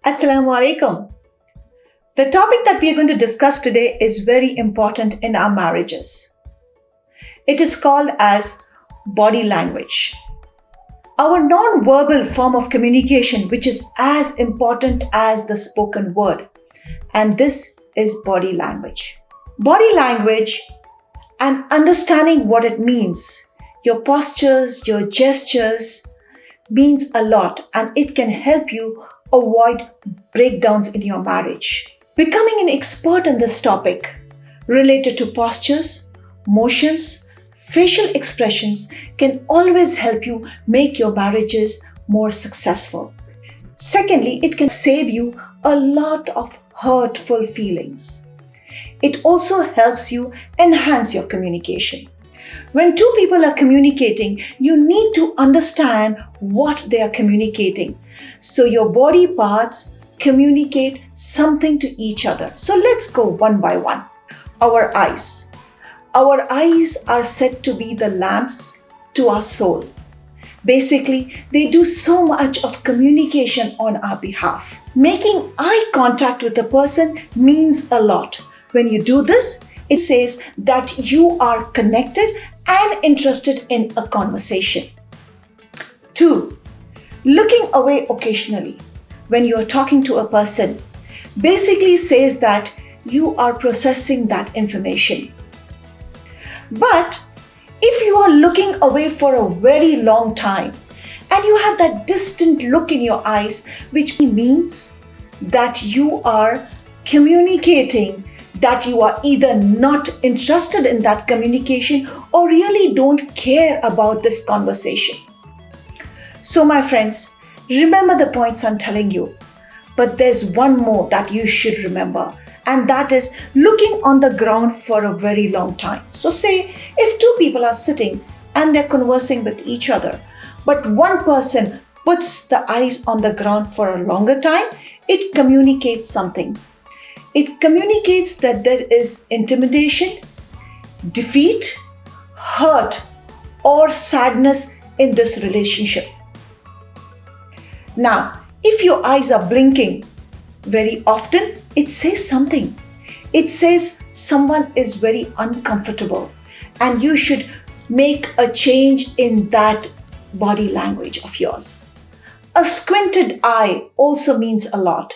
Assalamu alaikum. The topic that we are going to discuss today is very important in our marriages. It is called as body language. Our non-verbal form of communication, which is as important as the spoken word. And this is body language. Body language and understanding what it means, your postures, your gestures, means a lot, and it can help you avoid breakdowns in your marriage. Becoming an expert in this topic related to postures, motions, facial expressions can always help you make your marriages more successful. Secondly, it can save you a lot of hurtful feelings. It also helps you enhance your communication. When two people are communicating, you need to understand what they are communicating. So your body parts communicate something to each other. So let's go one by one. Our eyes. Our eyes are said to be the lamps to our soul. Basically, they do so much of communication on our behalf. Making eye contact with a person means a lot. When you do this, it says that you are connected and interested in a conversation. 2. Looking away occasionally when you are talking to a person basically says that you are processing that information. But if you are looking away for a very long time and you have that distant look in your eyes, which means that you are communicating that you are either not interested in that communication or really don't care about this conversation. So my friends, remember the points I'm telling you. But there's one more that you should remember, and that is looking on the ground for a very long time. So say if two people are sitting and they're conversing with each other, but one person puts the eyes on the ground for a longer time, it communicates something. It communicates that there is intimidation, defeat, hurt, or sadness in this relationship. Now, if your eyes are blinking very often, it says something. It says someone is very uncomfortable and you should make a change in that body language of yours. A squinted eye also means a lot.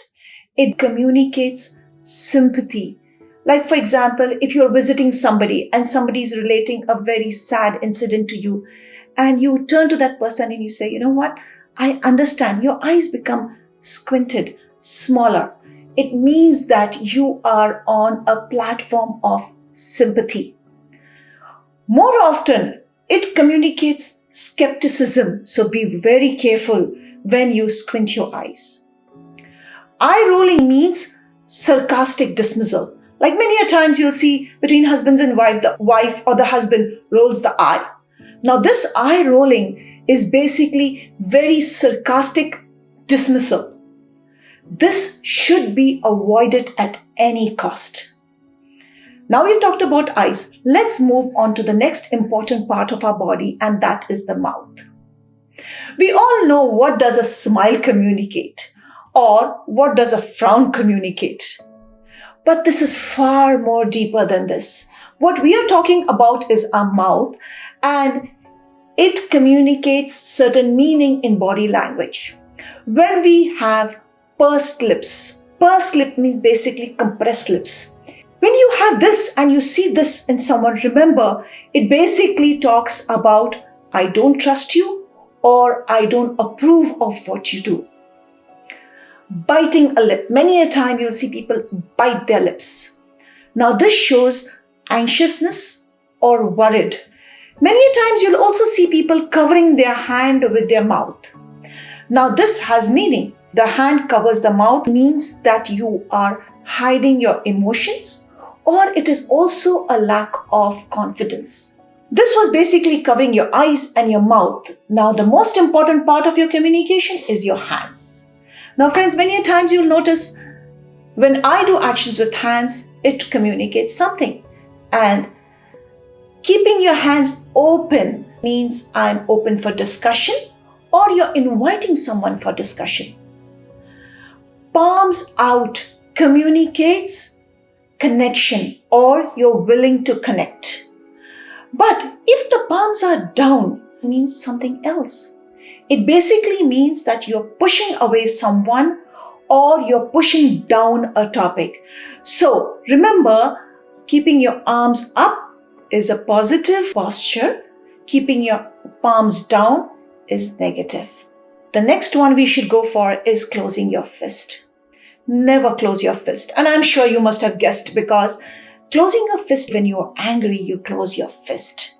It communicates sympathy. Like for example, if you're visiting somebody and somebody is relating a very sad incident to you and you turn to that person and you say, you know what, I understand. Your eyes become squinted, smaller. It means that you are on a platform of sympathy. More often, it communicates skepticism. So be very careful when you squint your eyes. Eye rolling means sarcastic dismissal. Like many a times you'll see between husbands and wife, the wife or the husband rolls the eye. Now this eye rolling is basically very sarcastic dismissal. This should be avoided at any cost. Now we've talked about eyes. Let's move on to the next important part of our body, and that is the mouth. We all know what does a smile communicate, or what does a frown communicate. But this is far more deeper than this. What we are talking about is our mouth, and it communicates certain meaning in body language. When we have pursed lips means basically compressed lips. When you have this and you see this in someone, remember, it basically talks about I don't trust you or I don't approve of what you do. Biting a lip. Many a time you'll see people bite their lips. Now this shows anxiousness or worried. Many a times you'll also see people covering their hand with their mouth. Now this has meaning. The hand covers the mouth means that you are hiding your emotions, or it is also a lack of confidence. This was basically covering your eyes and your mouth. Now the most important part of your communication is your hands. Now friends, many times you'll notice when I do actions with hands, it communicates something. And keeping your hands open means I'm open for discussion or you're inviting someone for discussion. Palms out communicates connection, or you're willing to connect. But if the palms are down, it means something else. It basically means that you're pushing away someone or you're pushing down a topic. So remember, keeping your arms up is a positive posture. Keeping your palms down is negative. The next one we should go for is closing your fist. Never close your fist. And I'm sure you must have guessed, because closing a fist, when you're angry, you close your fist.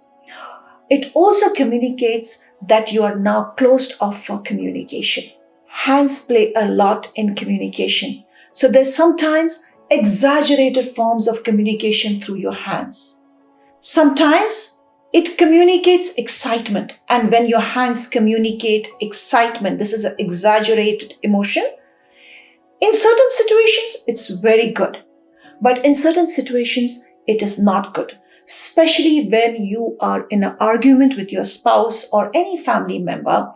It also communicates that you are now closed off for communication. Hands play a lot in communication. So there's sometimes exaggerated forms of communication through your hands. Sometimes it communicates excitement. And when your hands communicate excitement, this is an exaggerated emotion. In certain situations, it's very good. But in certain situations, it is not good. Especially when you are in an argument with your spouse or any family member.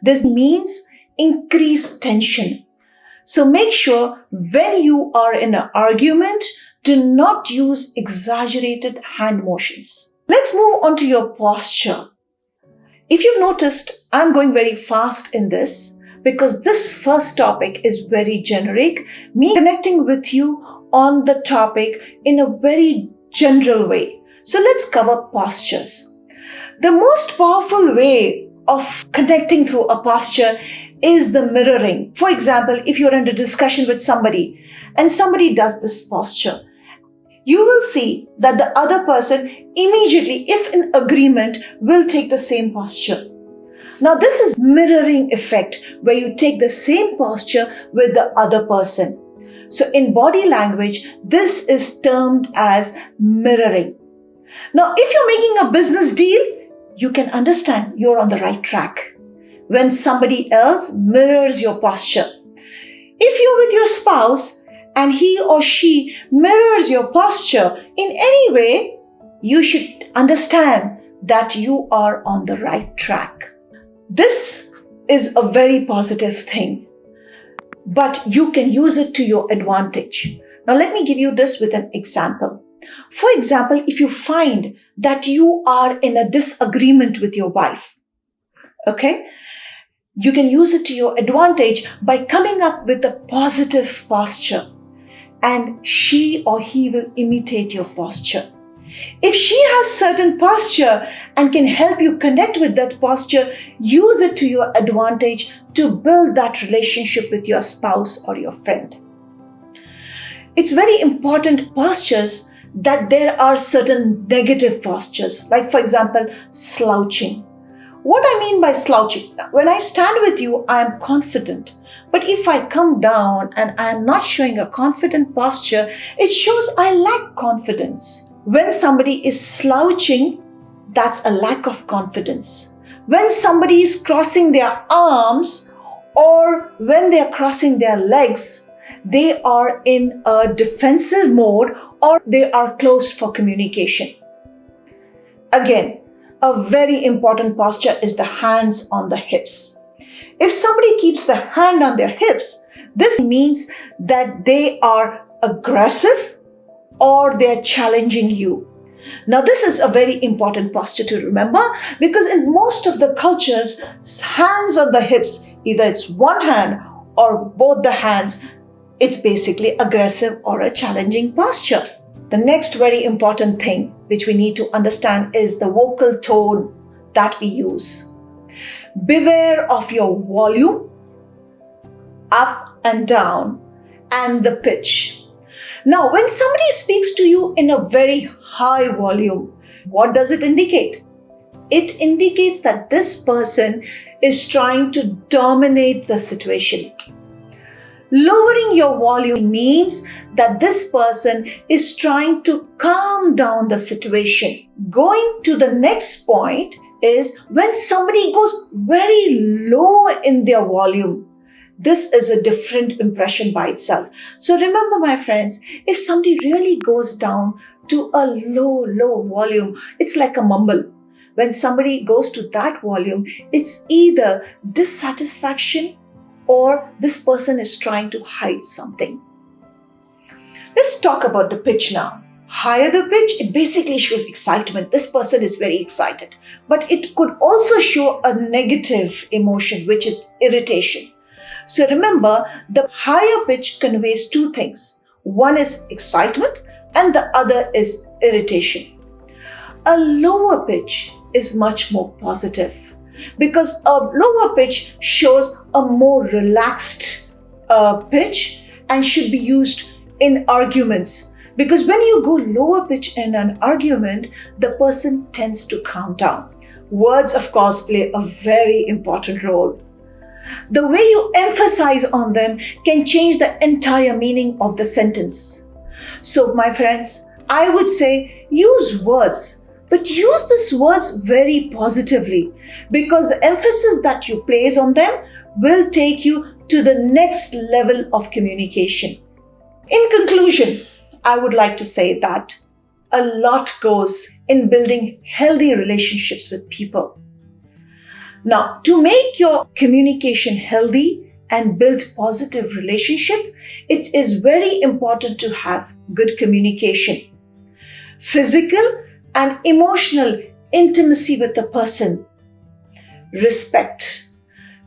This means increased tension. So make sure when you are in an argument, do not use exaggerated hand motions. Let's move on to your posture. If you've noticed, I'm going very fast in this because this first topic is very generic, me connecting with you on the topic in a very general way. So let's cover postures. The most powerful way of connecting through a posture is the mirroring. For example, if you're in a discussion with somebody and somebody does this posture, you will see that the other person immediately, if in agreement, will take the same posture. Now, this is mirroring effect, where you take the same posture with the other person. So in body language, this is termed as mirroring. Now, if you're making a business deal, you can understand you're on the right track when somebody else mirrors your posture. If you're with your spouse and he or she mirrors your posture in any way, you should understand that you are on the right track. This is a very positive thing, but you can use it to your advantage. Now, let me give you this with an example. For example, if you find that you are in a disagreement with your wife, okay, you can use it to your advantage by coming up with a positive posture, and she or he will imitate your posture. If she has certain posture and can help you connect with that posture, use it to your advantage to build that relationship with your spouse or your friend. It's very important postures that there are certain negative postures, like for example, slouching. What I mean by slouching, when I stand with you, I am confident. But if I come down and I am not showing a confident posture, it shows I lack confidence. When somebody is slouching, that's a lack of confidence. When somebody is crossing their arms or when they are crossing their legs, they are in a defensive mode or they are closed for communication. Again, a very important posture is the hands on the hips. If somebody keeps the hand on their hips, this means that they are aggressive or they're challenging you. Now, this is a very important posture to remember, because in most of the cultures, hands on the hips, either it's one hand or both the hands, it's basically aggressive or a challenging posture. The next very important thing which we need to understand is the vocal tone that we use. Beware of your volume, up and down, and the pitch. Now, when somebody speaks to you in a very high volume, what does it indicate? It indicates that this person is trying to dominate the situation. Lowering your volume means that this person is trying to calm down the situation. Going to the next point is when somebody goes very low in their volume. This is a different impression by itself. So remember, my friends, if somebody really goes down to a low volume, it's like a mumble. When somebody goes to that volume, it's either dissatisfaction or this person is trying to hide something. Let's talk about the pitch now. Higher the pitch, it basically shows excitement. This person is very excited. But it could also show a negative emotion, which is irritation. So remember, the higher pitch conveys two things. One is excitement and the other is irritation. A lower pitch is much more positive because a lower pitch shows a more relaxed pitch and should be used in arguments. Because when you go lower pitch in an argument, the person tends to calm down. Words, of course, play a very important role. The way you emphasize on them can change the entire meaning of the sentence. So, my friends, I would say use words, but use these words very positively because the emphasis that you place on them will take you to the next level of communication. In conclusion, I would like to say that a lot goes in building healthy relationships with people. Now, to make your communication healthy and build positive relationship, it is very important to have good communication. Physical and emotional intimacy with the person. Respect.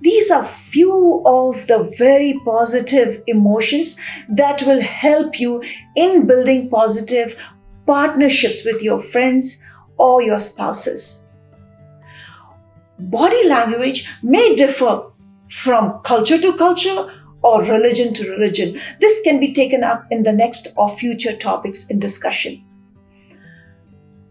These are few of the very positive emotions that will help you in building positive partnerships with your friends or your spouses. Body language may differ from culture to culture or religion to religion. This can be taken up in the next or future topics in discussion.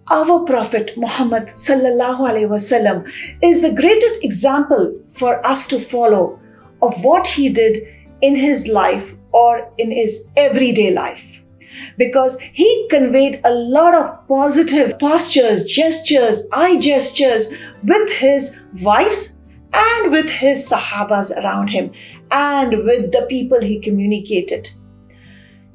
Our Prophet Muhammad sallallahu alaihi wasallam is the greatest example for us to follow of what he did in his life or in his everyday life. Because he conveyed a lot of positive postures, gestures, eye gestures with his wives and with his sahabas around him and with the people he communicated.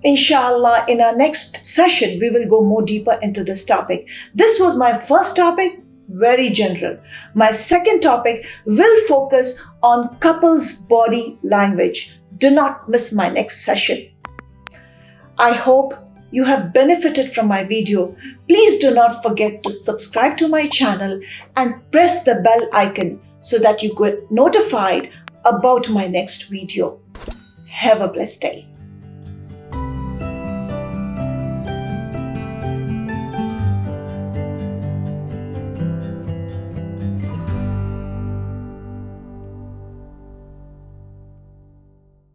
Inshallah, in our next session, we will go more deeper into this topic. This was my first topic, very general. My second topic will focus on couples' body language. Do not miss my next session. I hope you have benefited from my video. Please do not forget to subscribe to my channel and press the bell icon so that you get notified about my next video. Have a blessed day.